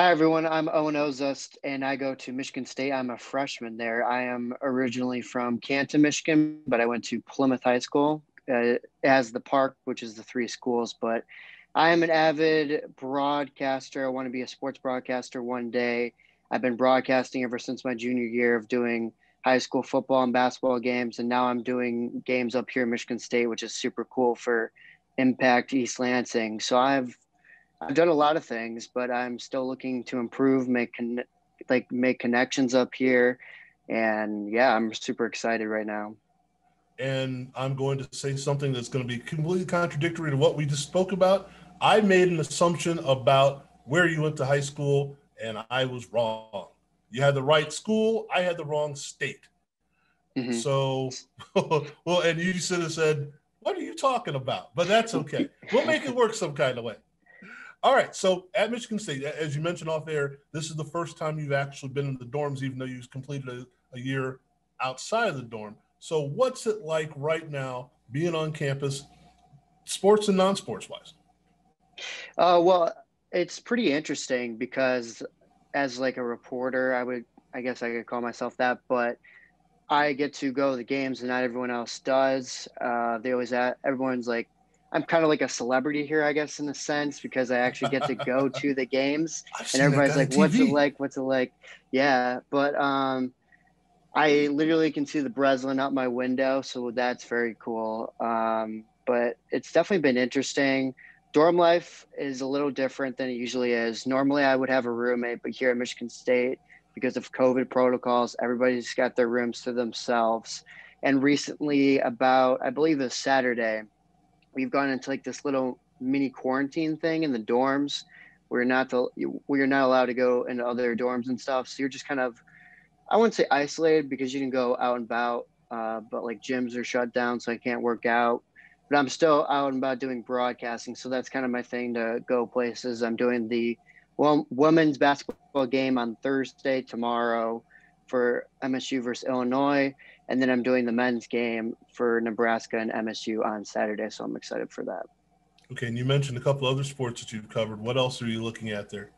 Hi, everyone. I'm Owen Oszust, and I go to Michigan State. I'm a freshman there. I am originally from Canton, Michigan, but I went to Plymouth High School as the Park, which is the three schools. But I am an avid broadcaster. I want to be a sports broadcaster one day. I've been broadcasting ever since my junior year of doing high school football and basketball games, and now I'm doing games up here in Michigan State, which is super cool for Impact East Lansing. So I've done a lot of things, but I'm still looking to improve, make connections up here, and yeah, I'm super excited right now. And I'm going to say something that's going to be completely contradictory to what we just spoke about. I made an assumption about where you went to high school, and I was wrong. You had the right school, I had the wrong state. Hmm. So, well, and you should have said, "What are you talking about?" But that's okay. We'll make it work some kind of way. All right. So at Michigan State, as you mentioned off air, this is the first time you've actually been in the dorms, even though you've completed a year outside of the dorm. So what's it like right now being on campus, sports and non-sports wise? Well, it's pretty interesting because as like a reporter, I guess I could call myself that, but I get to go to the games and not everyone else does. Everyone's like, I'm kind of like a celebrity here, I guess, in a sense, because I actually get to go to the games I've and seen that everybody's guy on like, what's it TV. like? What's it like? Yeah. But I literally can see the Breslin out my window, so that's very cool. But it's definitely been interesting. Dorm life is a little different than it usually is. Normally, I would have a roommate, but here at Michigan State, because of COVID protocols, everybody's got their rooms to themselves. And recently, about I believe it's Saturday, we've gone into like this little mini quarantine thing in the dorms. We're not allowed to go into other dorms and stuff. So you're just kind of, I wouldn't say isolated because you can go out and about, but like gyms are shut down, so I can't work out. But I'm still out and about doing broadcasting, so that's kind of my thing to go places. I'm doing the women's basketball game on Thursday tomorrow for MSU versus Illinois, and then I'm doing the men's game for Nebraska and MSU on Saturday. So I'm excited for that. Okay, and you mentioned a couple other sports that you've covered. What else are you looking at there?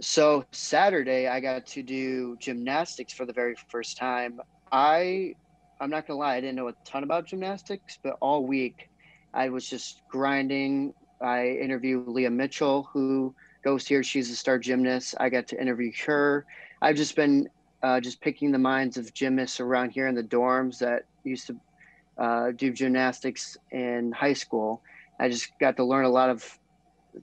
So Saturday I got to do gymnastics for the very first time. I I'm not gonna lie, I didn't know a ton about gymnastics, but all week I was just grinding. I interviewed Leah Mitchell, who goes here. She's a star gymnast. I got to interview her. I've just been just picking the minds of gymnasts around here in the dorms that used to do gymnastics in high school. I just got to learn a lot of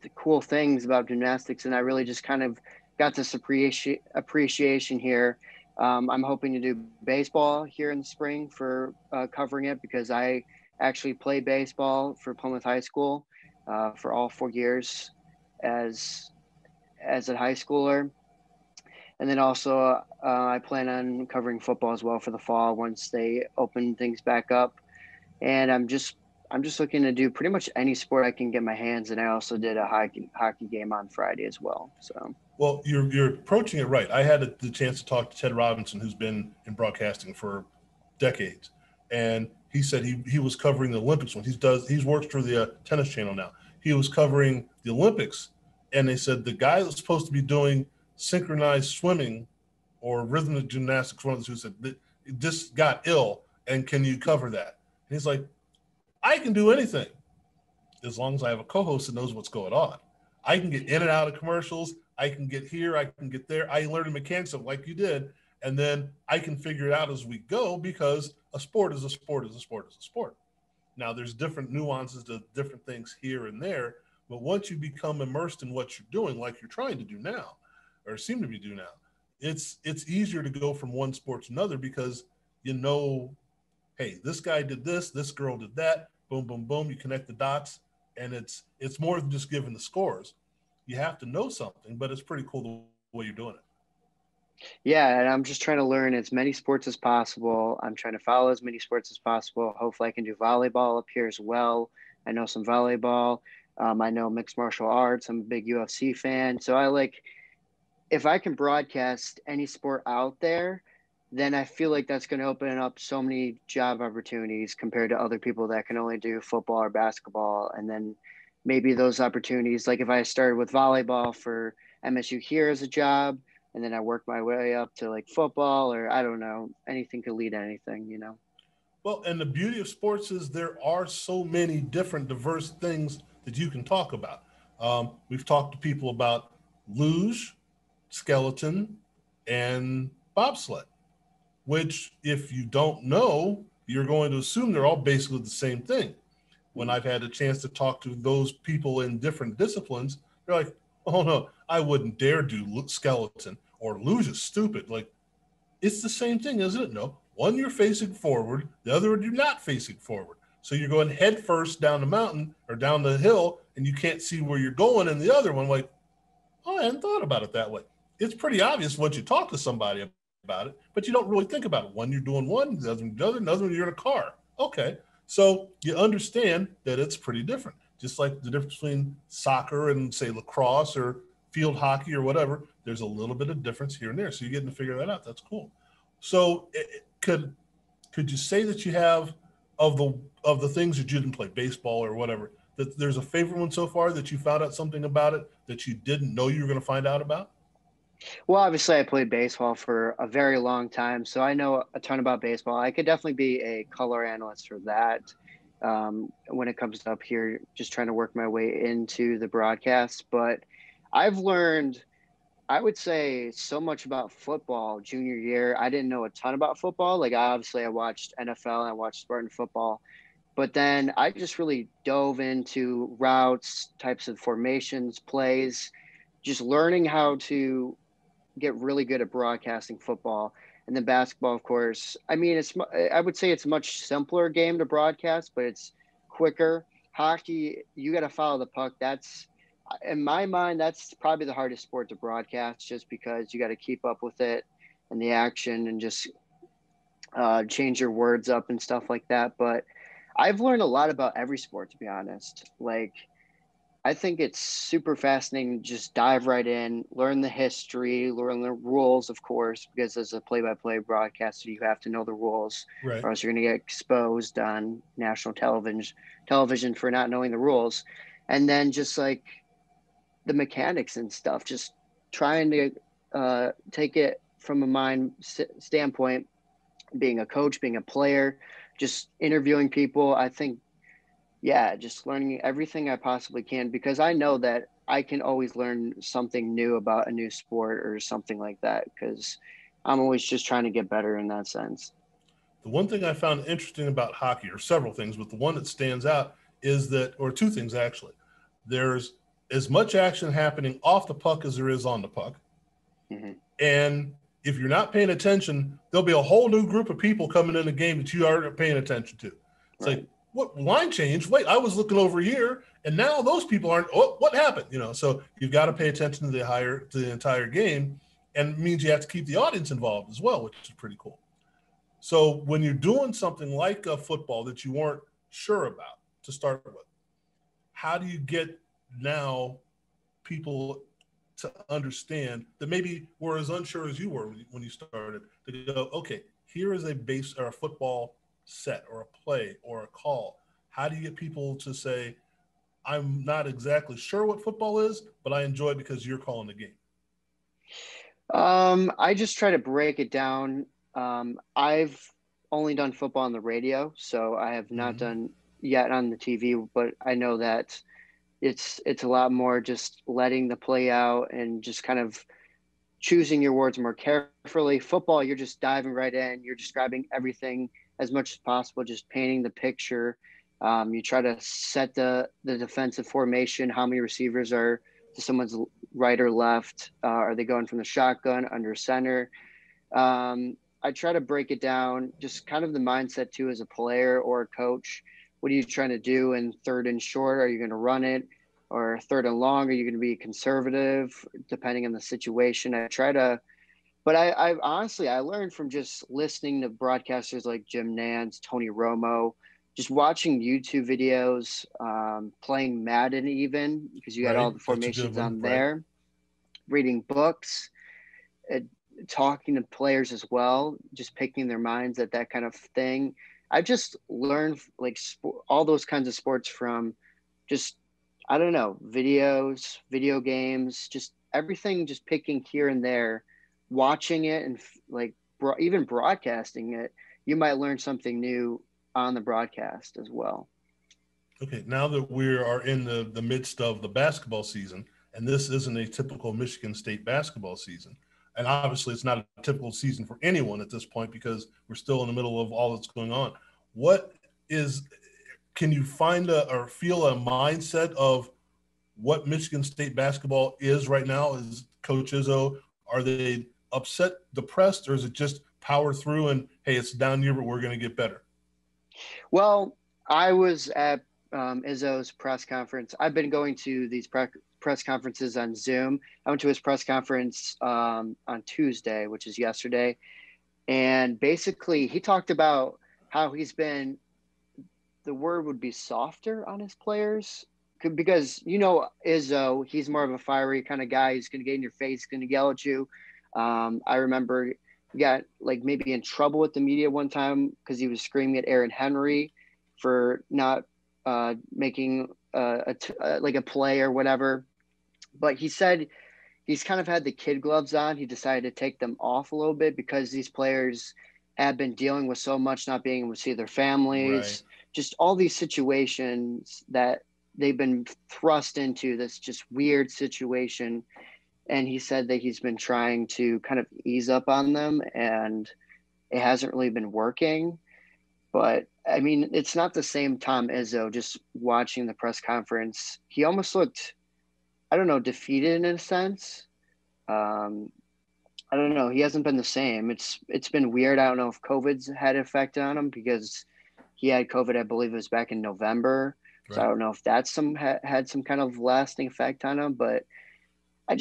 the cool things about gymnastics, and I really just kind of got this appreciation here. I'm hoping to do baseball here in the spring for covering it because I actually played baseball for Plymouth High School for all 4 years as as a high schooler, and then also I plan on covering football as well for the fall once they open things back up. And I'm just looking to do pretty much any sport I can get my hands in. I also did a hockey game on Friday as well. So Well, you're approaching it right. I had the chance to talk to Ted Robinson, who's been in broadcasting for decades, and he said he was covering the Olympics when he's worked for the tennis channel now. He was covering the Olympics, and they said the guy that's supposed to be doing synchronized swimming or rhythmic gymnastics, one of the two, said this got ill, and can you cover that? And he's like, I can do anything as long as I have a co-host that knows what's going on. I can get in and out of commercials. I can get here. I can get there. I learn the mechanics of like you did, and then I can figure it out as we go because a sport is a sport is a sport is a sport. Now there's different nuances to different things here and there, but once you become immersed in what you're doing, like you're trying to do now, or seem to be doing now, it's easier to go from one sport to another because you know, hey, this guy did this girl did that, boom, boom, boom. You connect the dots, and it's more than just giving the scores. You have to know something, but it's pretty cool the way you're doing it. yeah, and I'm just trying to learn as many sports as possible. I'm trying to follow as many sports as possible. Hopefully, I can do volleyball up here as well. I know some volleyball. I know mixed martial arts. I'm a big UFC fan, so I like if I can broadcast any sport out there, then I feel like that's going to open up so many job opportunities compared to other people that can only do football or basketball. And then maybe those opportunities, like if I started with volleyball for MSU here as a job, and then I work my way up to like football, or I don't know, anything could lead to anything, you know? Well, and the beauty of sports is there are so many different diverse things that you can talk about. We've talked to people about luge, skeleton, and bobsled, which if you don't know, you're going to assume they're all basically the same thing. When I've had a chance to talk to those people in different disciplines, they're like, oh no, I wouldn't dare do skeleton, or luge is stupid. Like, it's the same thing, isn't it? No, one you're facing forward, the other one you're not facing forward. So you're going head first down the mountain or down the hill, and you can't see where you're going. And the other one, like, oh, I hadn't thought about it that way. It's pretty obvious once you talk to somebody about it, but you don't really think about it. One you're doing one, the other, another one you're in a car. Okay, so you understand that it's pretty different. Just like the difference between soccer and say lacrosse or field hockey or whatever, there's a little bit of difference here and there. So you're getting to figure that out. That's cool. So could you say that you have of the things that you didn't play, baseball or whatever, that there's a favorite one so far that you found out something about it that you didn't know you were going to find out about? Well, obviously, I played baseball for a very long time, so I know a ton about baseball. I could definitely be a color analyst for that. When it comes up here, just trying to work my way into the broadcast. But I've learned, I would say, so much about football junior year. I didn't know a ton about football. Like, obviously, I watched NFL and I watched Spartan football. But then I just really dove into routes, types of formations, plays, just learning how to get really good at broadcasting football. And then basketball, of course. I mean, I would say it's a much simpler game to broadcast, but it's quicker. Hockey, you got to follow the puck. That's, in my mind, that's probably the hardest sport to broadcast, just because you got to keep up with it and the action, and just change your words up and stuff like that. But I've learned a lot about every sport, to be honest. Like, I think it's super fascinating to just dive right in, learn the history, learn the rules, of course, because as a play-by-play broadcaster, you have to know the rules, Right. or else you're going to get exposed on national television for not knowing the rules. And then just like the mechanics and stuff, just trying to take it from a mind standpoint, being a coach, being a player, just interviewing people. I think, yeah, just learning everything I possibly can, because I know that I can always learn something new about a new sport or something like that, because I'm always just trying to get better in that sense. The one thing I found interesting about hockey, or several things, but the one that stands out is that, or two things actually, there's as much action happening off the puck as there is on the puck. Mm-hmm. And if you're not paying attention, there'll be a whole new group of people coming in the game that you aren't paying attention to. It's Right. like, what line change? Wait, I was looking over here, and now those people aren't. Oh, what happened? You know, so you've got to pay attention to the entire game, and it means you have to keep the audience involved as well, which is pretty cool. So when you're doing something like a football that you weren't sure about to start with, how do you get now people to understand that maybe were as unsure as you were when you started, to go, okay, here is a base or a football set or a play or a call. How do you get people to say, I'm not exactly sure what football is, but I enjoy it because you're calling the game? I just try to break it down. I've only done football on the radio, so I have not Mm-hmm. done yet on the TV, but I know that it's a lot more just letting the play out and just kind of choosing your words more carefully. Football, you're just diving right in. You're describing everything as much as possible, just painting the picture. You try to set the defensive formation. How many receivers are to someone's right or left? Are they going from the shotgun, under center? I try to break it down, just kind of the mindset too, as a player or a coach. What are you trying to do in third and short? Are you going to run it? Or third and long? Are you going to be conservative, depending on the situation? I try to, but I honestly, I learned from just listening to broadcasters like Jim Nance, Tony Romo, just watching YouTube videos, playing Madden, even because you got all Right. the That's a good formations one. on Right. there, reading books, uh, talking to players as well, just picking their minds at that kind of thing. I just learned like all those kinds of sports from just I don't know, videos, video games, just everything, just picking here and there, watching it, and like even broadcasting it. You might learn something new on the broadcast as well. Okay, now that we are in the midst of the basketball season, and this isn't a typical Michigan State basketball season, and obviously it's not a typical season for anyone at this point because we're still in the middle of all that's going on. What is, can you find or feel a mindset of what Michigan State basketball is right now? Is Coach Izzo, are they upset, depressed, or is it just power through and, hey, it's down here, but we're going to get better? Well, I was at Izzo's press conference. I've been going to these press conferences on Zoom. I went to his press conference on Tuesday, which is yesterday. And basically, he talked about how he's been, the word would be softer on his players. Because, Izzo, he's more of a fiery kind of guy. He's going to get in your face, going to yell at you. I remember he got like maybe in trouble with the media one time because he was screaming at Aaron Henry for not making like a play or whatever. But he said he's kind of had the kid gloves on. He decided to take them off a little bit because these players have been dealing with so much, not being able to see their Right. families, just all these situations that they've been thrust into this just weird situation. And he said that he's been trying to kind of ease up on them, and it hasn't really been working. But I mean, it's not the same Tom Izzo. Just watching the press conference, he almost looked, I don't know, defeated in a sense. Um, I don't know. He hasn't been the same. It's been weird. I don't know if COVID's had an effect on him because he had COVID. I believe it was back in November. So I Right. don't know if that's had some kind of lasting effect on him. But I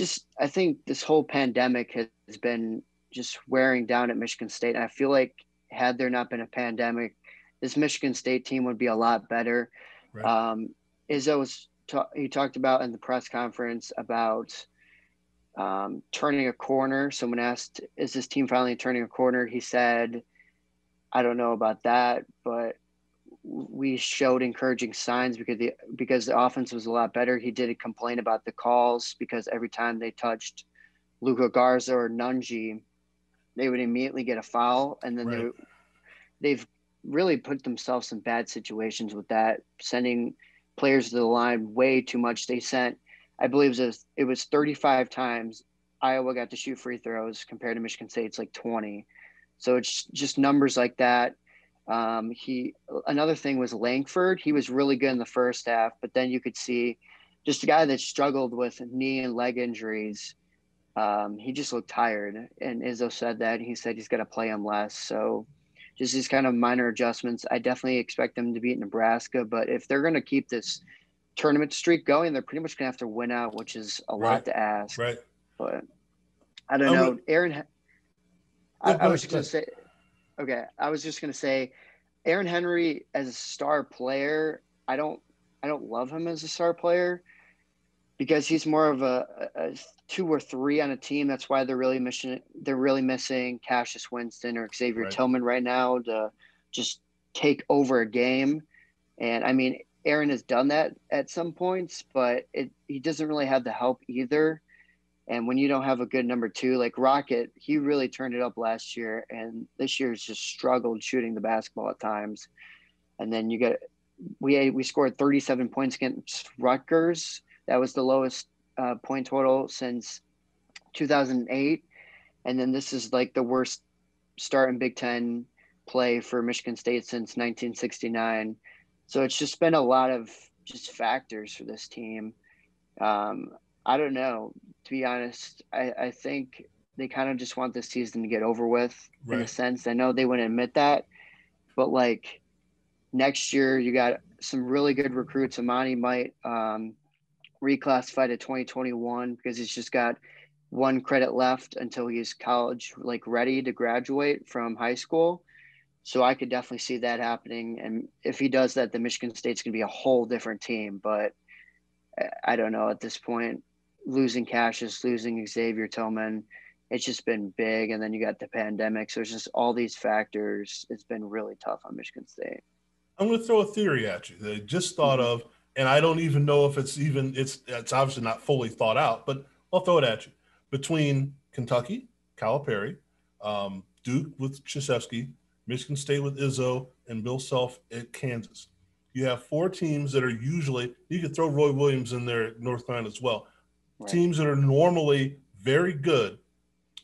think this whole pandemic has been just wearing down at Michigan State. And I feel like had there not been a pandemic, this Michigan State team would be a lot better. Right. Um, Izzo he talked about in the press conference about turning a corner. Someone asked, "Is this team finally turning a corner?" He said, "I don't know about that, but we showed encouraging signs because the offense was a lot better." He did complain about the calls because every time they touched Luka Garza or Nunji, they would immediately get a foul, and then Right. they've really put themselves in bad situations with that, sending players to the line way too much. They sent, I believe it was 35 times Iowa got to shoot free throws compared to Michigan State's like 20. So it's just numbers like that. He Another thing was Langford. He was really good in the first half, but then you could see just a guy that struggled with knee and leg injuries. He just looked tired, and Izzo said that. He said he's got to play him less. So just these kind of minor adjustments. I definitely expect them to beat Nebraska, but if they're going to keep this tournament streak going, they're pretty much going to have to win out, which is a Right. lot to ask. Right. But I don't I'm gonna, know, Aaron. no, I go was ahead. just Go going to ahead. say, okay, I was just going to say, Aaron Henry as a star player. I don't love him as a star player because he's more of a two or three on a team. That's why they're really missing Cassius Winston or Xavier Right. Tillman right now to just take over a game. And I mean, Aaron has done that at some points, but he doesn't really have the help either. And when you don't have a good number two, like Rocket, he really turned it up last year, and this year's just struggled shooting the basketball at times. And then we scored 37 points against Rutgers. That was the lowest point total since 2008. And then this is like the worst start in Big Ten play for Michigan State since 1969. So it's just been a lot of just factors for this team. Um, I don't know. To be honest, I think they kind of just want this season to get over with in a Right. sense. I know they wouldn't admit that, but like next year, you got some really good recruits. Amani might reclassify to 2021 because he's just got one credit left until he's college like ready to graduate from high school. So I could definitely see that happening. And if he does that, the Michigan State's going to be a whole different team. But I don't know at this point. Losing Cassius, losing Xavier Tillman, it's just been big. And then you got the pandemic. So it's just all these factors. It's been really tough on Michigan State. I'm going to throw a theory at you that I just thought Mm-hmm. of. and I don't even know if it's obviously not fully thought out, but I'll throw it at you. Between Kentucky, Calipari, Duke with Krzyzewski, Michigan State with Izzo, and Bill Self at Kansas. You have four teams that are usually, you could throw Roy Williams in there at North Carolina as well. Right. Teams that are normally very good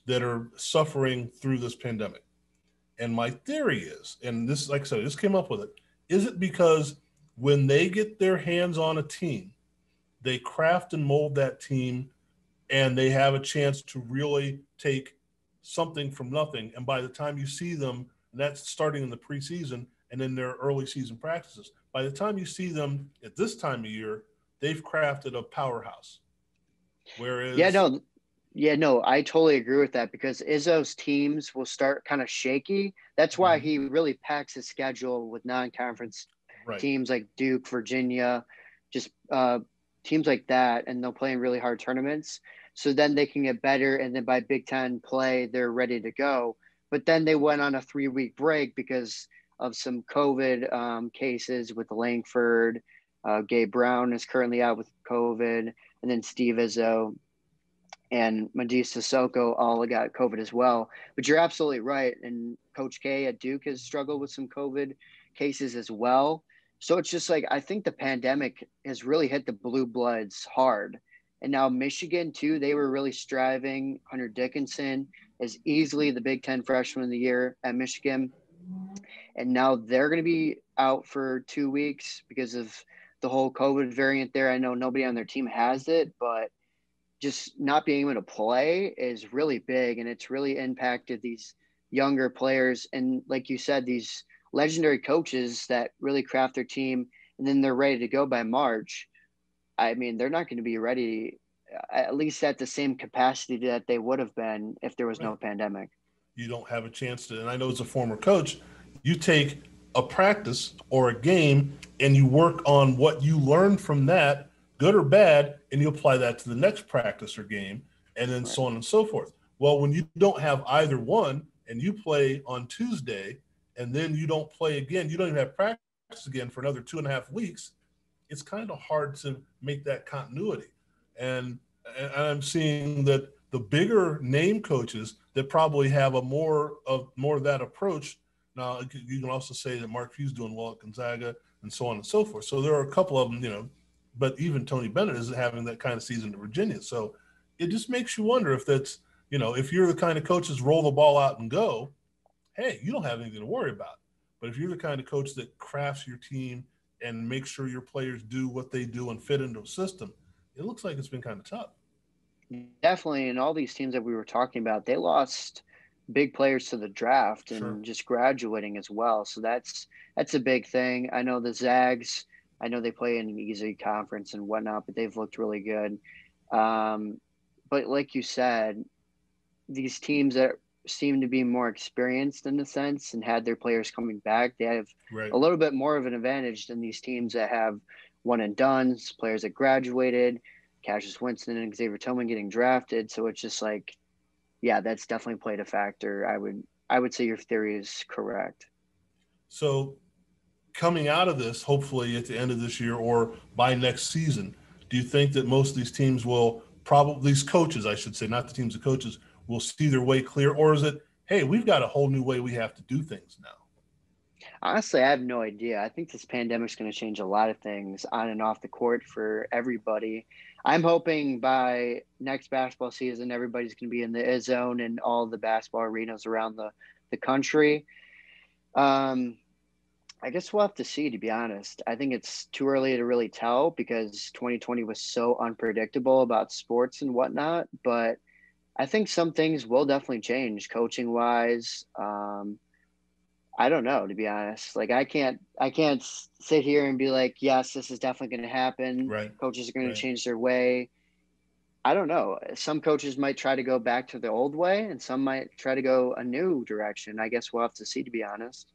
that are suffering through this pandemic. And my theory is, and this, like I said, I just came up with it, is it because when they get their hands on a team, they craft and mold that team, and they have a chance to really take something from nothing. And by the time you see them, and that's starting in the preseason and in their early season practices, by the time you see them at this time of year, they've crafted a powerhouse. Whereas, yeah, no, I totally agree with that, because Izzo's teams will start kind of shaky. That's why he really packs his schedule with non-conference teams like Duke, Virginia, just teams like that, and they'll play in really hard tournaments. So then they can get better, and then by Big Ten play, they're ready to go. But then they went on a 3-week break because of some COVID cases with Langford. Gabe Brown is currently out with COVID, and then Steve Izzo and Madisa Sissoko all got COVID as well. But you're absolutely right. And Coach K at Duke has struggled with some COVID cases as well. So it's just like, I think the pandemic has really hit the blue bloods hard. And now Michigan too, they were really striving. Hunter Dickinson is easily the Big Ten freshman of the year at Michigan. And now they're going to be out for 2 weeks because of the whole COVID variant there. I know nobody on their team has it, but just not being able to play is really big, and it's really impacted these younger players. And like you said, these legendary coaches that really craft their team and then they're ready to go by March. I mean, they're not going to be ready, at least at the same capacity that they would have been if there was no pandemic. You don't have a chance to, and I know as a former coach, you take a practice or a game and you work on what you learned from that, good or bad, and you apply that to the next practice or game, and then so on and so forth. Well, when you don't have either one and you play on Tuesday and then you don't play again, you don't even have practice again for another 2.5 weeks, it's kind of hard to make that continuity. And I'm seeing that the bigger name coaches that probably have a more of that approach. Now, you can also say that Mark Few's doing well at Gonzaga and so on and so forth. So there are a couple of them, but even Tony Bennett isn't having that kind of season at Virginia. So it just makes you wonder if that's, if you're the kind of coaches roll the ball out and go, hey, you don't have anything to worry about. But if you're the kind of coach that crafts your team and makes sure your players do what they do and fit into a system, it looks like it's been kind of tough. Definitely. And all these teams that we were talking about, they lost big players to the draft and just graduating as well. So that's a big thing. I know the Zags, I know they play in an easy conference and whatnot, but they've looked really good. But like you said, these teams that seem to be more experienced in a sense and had their players coming back, they have a little bit more of an advantage than these teams that have one and dones, players that graduated, Cassius Winston and Xavier Tillman getting drafted. So it's just like, yeah, that's definitely played a factor. I would say your theory is correct. So coming out of this, hopefully at the end of this year or by next season, do you think that most of these teams will these coaches, I should say, not the teams, the coaches, will see their way clear? Or is it, hey, we've got a whole new way we have to do things now? Honestly, I have no idea. I think this pandemic is going to change a lot of things on and off the court for everybody. I'm hoping by next basketball season, everybody's going to be in the zone and all the basketball arenas around the country. I guess we'll have to see, to be honest. I think it's too early to really tell because 2020 was so unpredictable about sports and whatnot. But I think some things will definitely change coaching wise. I don't know, to be honest. Like I can't sit here and be like, yes, this is definitely going to happen. Right. Coaches are going to change their way. I don't know. Some coaches might try to go back to the old way and some might try to go a new direction. I guess we'll have to see, to be honest.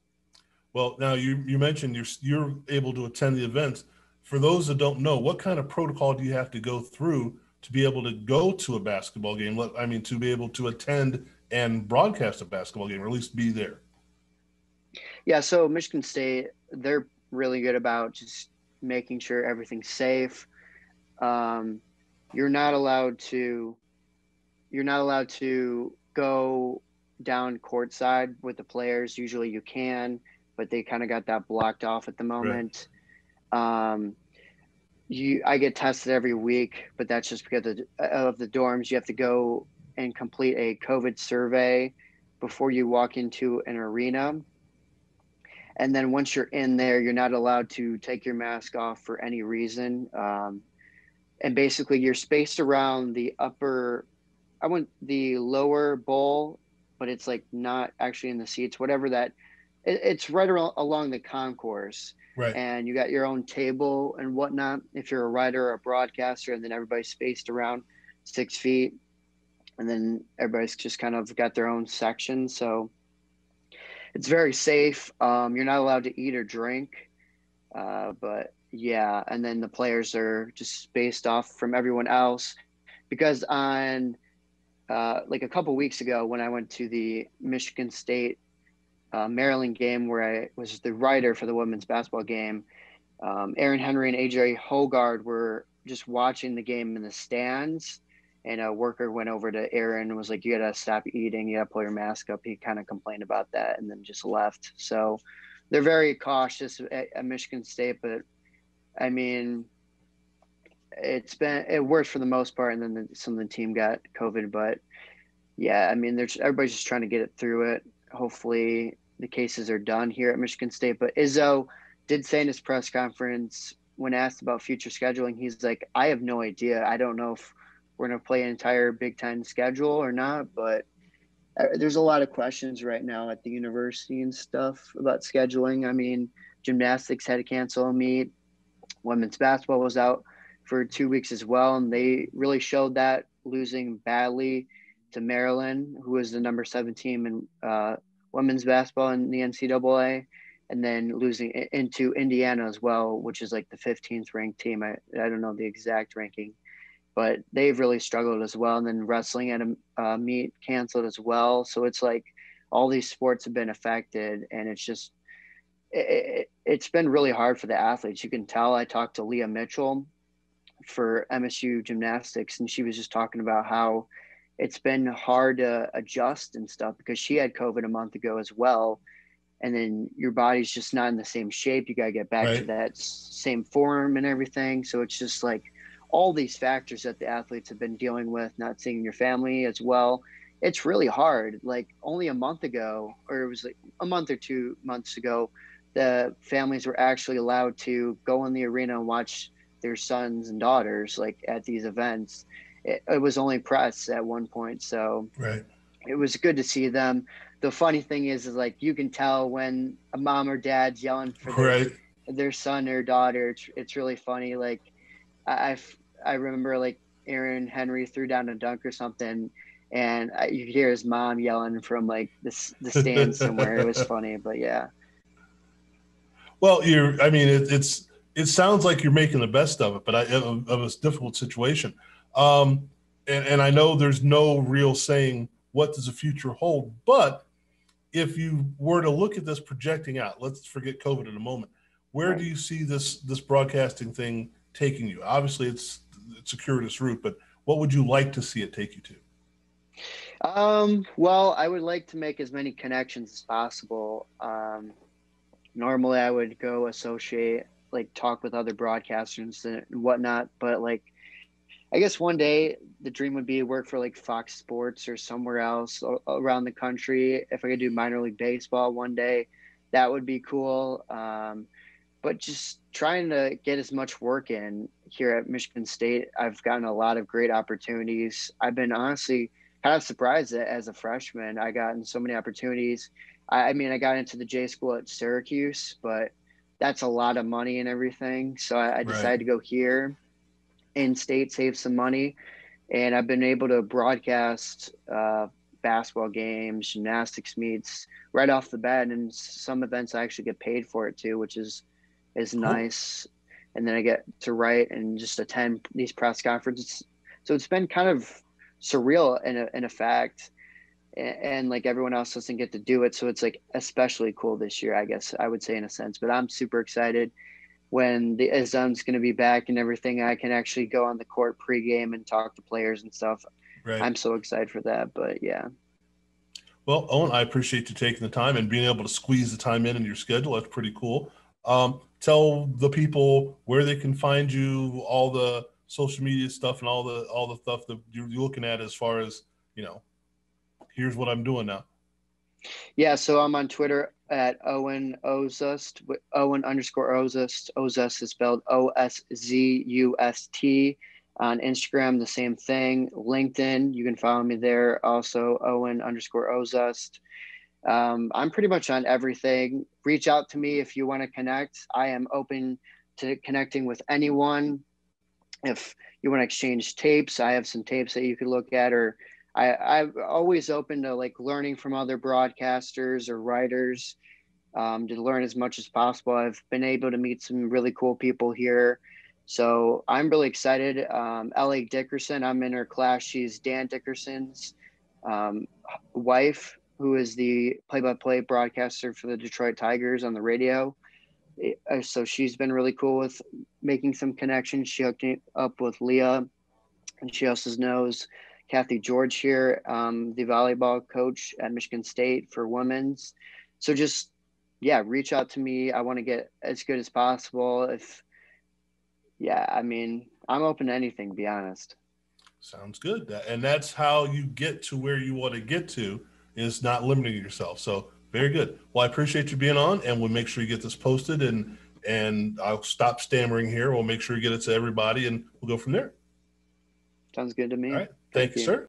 Well, now you mentioned you're able to attend the events. For those that don't know, what kind of protocol do you have to go through to be able to go to a basketball game? I mean, to be able to attend and broadcast a basketball game, or at least be there. Yeah, so Michigan State, they're really good about just making sure everything's safe. Um, you're not allowed to go down courtside with the players. Usually you can, but they kind of got that blocked off at the Right. moment. Um, I get tested every week, but that's just because of the dorms. You have to go and complete a COVID survey before you walk into an arena. And then once you're in there, you're not allowed to take your mask off for any reason. And basically, you're spaced around I want the lower bowl, but it's like not actually in the seats, whatever that. It's right around, along the concourse, Right. and you got your own table and whatnot. If you're a writer or a broadcaster, and then everybody's spaced around 6 feet, and then everybody's just kind of got their own section. So it's very safe. You're not allowed to eat or drink, but yeah, and then the players are just spaced off from everyone else because on like a couple weeks ago when I went to the Michigan State Maryland game where I was the writer for the women's basketball game, Aaron Henry and AJ Hogard were just watching the game in the stands. And a worker went over to Aaron and was like, "You got to stop eating. You got to pull your mask up." He kind of complained about that and then just left. So they're very cautious at Michigan State. But I mean, it worked for the most part. And then some of the team got COVID. But yeah, I mean, everybody's just trying to get it through it. Hopefully the cases are done here at Michigan State. But Izzo did say in his press conference when asked about future scheduling, he's like, "I have no idea. I don't know if we're going to play an entire Big Ten schedule or not." But there's a lot of questions right now at the university and stuff about scheduling. I mean, gymnastics had to cancel a meet. Women's basketball was out for 2 weeks as well, and they really showed that, losing badly to Maryland, who was the number 7 team in women's basketball in the NCAA, and then losing into Indiana as well, which is like the 15th ranked team. I don't know the exact ranking, but they've really struggled as well. And then wrestling at a meet canceled as well. So it's like all these sports have been affected, and it's just it's been really hard for the athletes. You can tell. I talked to Leah Mitchell for MSU gymnastics, and she was just talking about how it's been hard to adjust and stuff because she had COVID a month ago as well. And then your body's just not in the same shape. You got to get back to Right. that same form and everything. So it's just like all these factors that the athletes have been dealing with, not seeing your family as well. It's really hard. Like only a month ago, or it was like a month or 2 months ago, the families were actually allowed to go in the arena and watch their sons and daughters like at these events. It was only press at one point. So Right. it was good to see them. The funny thing is like you can tell when a mom or dad's yelling for Right. their son or daughter. It's really funny. Like I I remember like Aaron Henry threw down a dunk or something, and you could hear his mom yelling from like the stands somewhere. It was funny, but yeah. Well, I mean, it sounds like you're making the best of it, but of a difficult situation. Um, and I know there's no real saying what does the future hold, but if you were to look at this projecting out, let's forget COVID in a moment. Where do Right. you see this broadcasting thing taking you? Obviously, it's a circuitous route, but what would you like to see it take you to? Well, I would like to make as many connections as possible. Normally I would go associate, like talk with other broadcasters and whatnot, but like I guess one day the dream would be work for like Fox Sports or somewhere else around the country. If I could do minor league baseball one day, that would be cool. But just trying to get as much work in here at Michigan State, I've gotten a lot of great opportunities. I've been honestly kind of surprised that as a freshman, I gotten so many opportunities. I mean, I got into the J school at Syracuse, but that's a lot of money and everything. So I Right. decided to go here in state, save some money, and I've been able to broadcast basketball games, gymnastics meets right off the bat, and some events I actually get paid for it too, which is Cool. nice. And then I get to write and just attend these press conferences. So it's been kind of surreal in a fact. And like everyone else doesn't get to do it. So it's like especially cool this year, I guess I would say in a sense. But I'm super excited. when the ISM's going to be back and everything, I can actually go on the court pregame and talk to players and stuff. Right. I'm so excited for that. But yeah. Well, Owen, I appreciate you taking the time and being able to squeeze the time in your schedule. That's pretty cool. Tell the people where they can find you, all the social media stuff, and all the stuff that you're looking at as far as, here's what I'm doing now. Yeah, so I'm on Twitter at Owen Oszust, Owen underscore Oszust. Oszust is spelled Oszust. On Instagram, the same thing. LinkedIn, you can follow me there. Also, Owen underscore Oszust. I'm pretty much on everything. Reach out to me if you want to connect. I am open to connecting with anyone. If you want to exchange tapes, I have some tapes that you could look at, or I'm always open to like learning from other broadcasters or writers, to learn as much as possible. I've been able to meet some really cool people here. So I'm really excited. Ellie Dickerson, I'm in her class. She's Dan Dickerson's um, wife, who is the play-by-play broadcaster for the Detroit Tigers on the radio. So she's been really cool with making some connections. She hooked me up with Leah, and she also knows Kathy George here, the volleyball coach at Michigan State for women's. So just, yeah, reach out to me. I want to get as good as possible. Yeah, I mean, I'm open to anything, to be honest. Sounds good. And that's how you get to where you want to get to, is not limiting yourself. So very good. Well, I appreciate you being on, and we'll make sure you get this posted, and I'll stop stammering here. We'll make sure you get it to everybody, and we'll go from there. Sounds good to All me. right. Thank Thank you, you. sir.